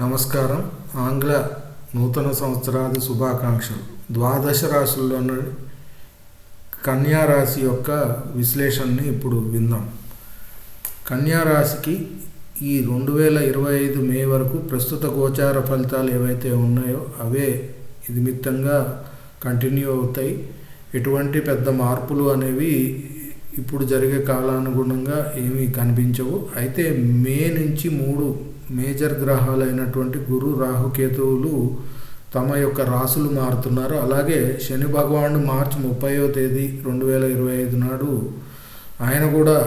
నమస్కారం. ఆంగ్ల నూతన సంవత్సరాది శుభాకాంక్షలు. ద్వాదశ రాశుల్లోని కన్యా రాశి యొక్క విశ్లేషణని ఇప్పుడు విందాం. కన్యా రాశికి ఈ 2025 మే వరకు ప్రస్తుత గోచార ఫలితాలు ఏవైతే ఉన్నాయో అవే నిమిత్తంగా కంటిన్యూ అవుతాయి. ఎటువంటి పెద్ద మార్పులు అనేవి ఇప్పుడు జరిగే కాలానుగుణంగా ఏమీ కనిపించవు. అయితే మే నుంచి 3 మేజర్ గ్రహాలైనటువంటి గురు, రాహు, కేతువులు తమ యొక్క రాశులు మారుతున్నారు. అలాగే శని భగవానుడు మార్చి 30వ తేదీ 2025 నాడు ఆయన కూడా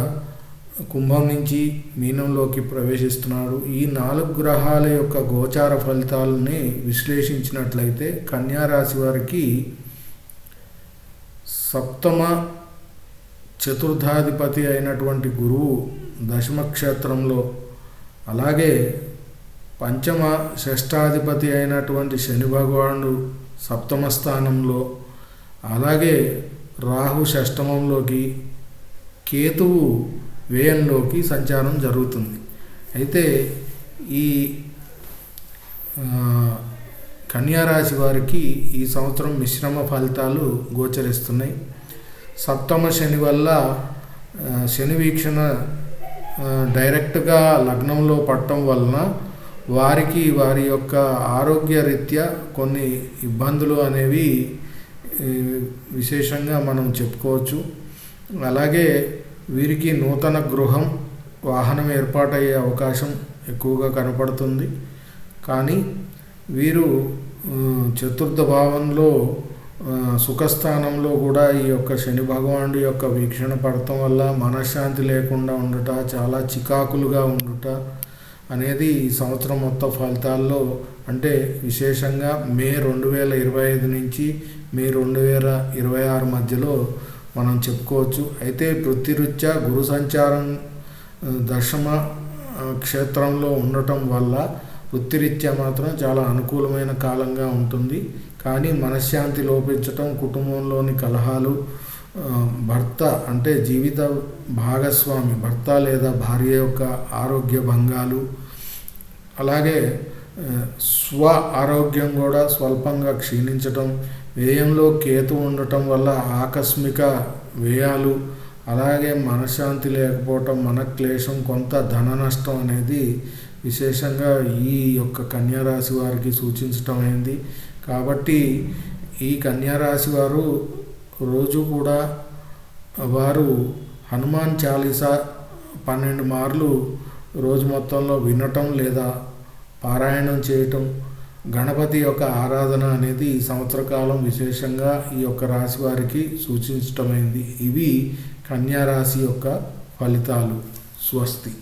కుంభం నుంచి మీనంలోకి ప్రవేశిస్తున్నాడు. ఈ 4 గ్రహాల యొక్క గోచార ఫలితాలని విశ్లేషించినట్లయితే కన్యా రాశి వారికి సప్తమ చతుర్థాధిపతి అయినటువంటి గురువు దశమ క్షేత్రంలో, అలాగే పంచమ షష్టాధిపతి అయినటువంటి శని భగవానుడు సప్తమ స్థానంలో, అలాగే రాహు షష్టమంలోకి, కేతువు వ్యయంలోకి సంచారం జరుగుతుంది. అయితే ఈ కన్యా రాశి వారికి ఈ సంవత్సరం మిశ్రమ ఫలితాలు గోచరిస్తున్నాయి. సప్తమ శని వల్ల శని వీక్షణ డైరెక్ట్గా లగ్నంలో పడటం వలన వారికి వారి యొక్క ఆరోగ్య రీత్యా కొన్ని ఇబ్బందులు అనేవి విశేషంగా మనం చెప్పుకోవచ్చు. అలాగే వీరికి నూతన గృహం, వాహనం ఏర్పాటయ్యే అవకాశం ఎక్కువగా కనపడుతుంది. కానీ వీరు చతుర్థ భావంలో సుఖస్థానంలో కూడా ఈ యొక్క శని భగవానుడి యొక్క వీక్షణ పడటం వల్ల మనశ్శాంతి లేకుండా ఉండుట, చాలా చికాకులుగా ఉండుట అనేది ఈ సంవత్సరం మొత్తం ఫలితాల్లో, అంటే విశేషంగా మే 2025 నుంచి మే 2026 మధ్యలో మనం చెప్పుకోవచ్చు. అయితే వృత్తిరీత్యా గురు సంచారం దశమ క్షేత్రంలో ఉండటం వల్ల వృత్తిరీత్యా మాత్రం చాలా అనుకూలమైన కాలంగా ఉంటుంది. కానీ మనశ్శాంతి లోపించటం, కుటుంబంలోని కలహాలు, భర్త అంటే జీవిత భాగస్వామి భర్త లేదా భార్య యొక్క ఆరోగ్య భంగాలు, అలాగే స్వ ఆరోగ్యం కూడా స్వల్పంగా క్షీణించటం, వ్యయంలో కేతు ఉండటం వల్ల ఆకస్మిక వ్యయాలు, అలాగే మనశ్శాంతి లేకపోవటం, మనక్లేశం, కొంత ధన నష్టం అనేది విశేషంగా ఈ యొక్క కన్యా రాశి వారికి సూచించటం అయింది. కాబట్టి ఈ కన్యా రాశి వారు రోజు కూడా వారు హనుమాన్ చాలీసా 12 మార్లు రోజు మొత్తంలో వినటం లేదా పారాయణం చేయటం, గణపతి యొక్క ఆరాధన అనేది ఈ సంవత్సర కాలం విశేషంగా ఈ యొక్క రాశి వారికి సూచించటమైంది. ఇవి కన్యా రాశి యొక్క ఫలితాలు. స్వస్తి.